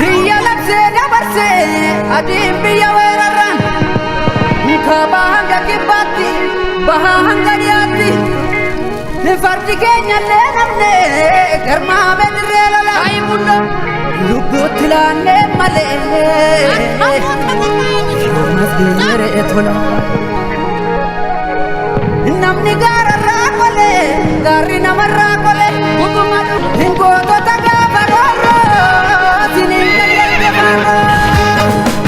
Hiya labse dabarse adim biya weraran kabanga kibati bahanga diati fardi kenya le namne garma bedre la ay mundo lubutlane male masdinere etola namni gara rakole gari namarra kole kutumadu ingo to taga bagoro sinin kelle baro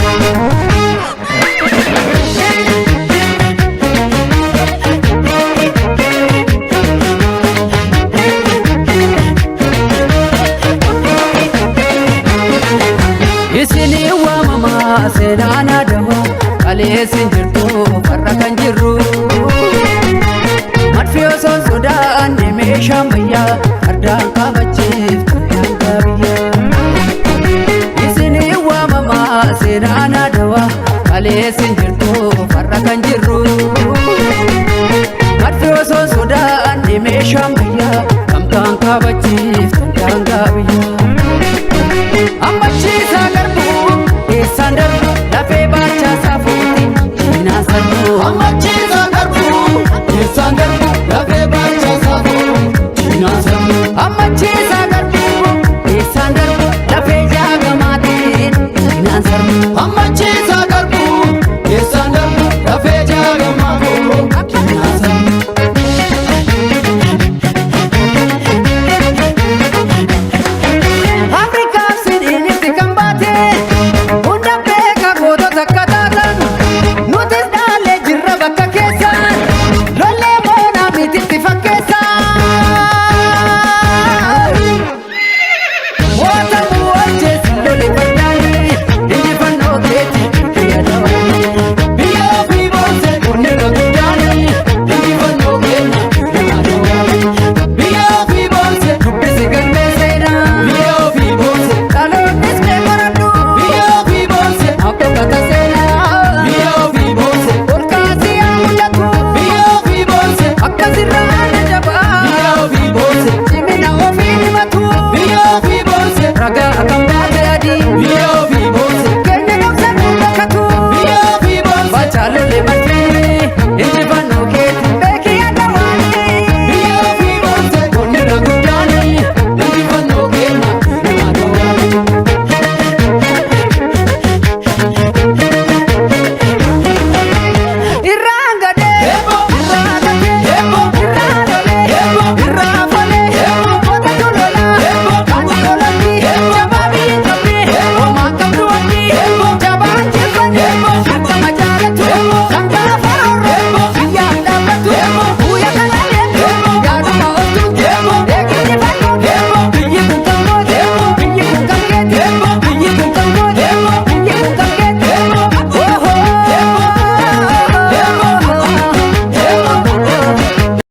isini wa mama senana daho kale sinjirtu farrakan jiru matfiyo son sudan deme shamaya ardan kabachif yanga biya isini wa mama senana dawa kale sinjirtu farrakan jiru matfiyo son sudan deme shamaya kamtan kabachif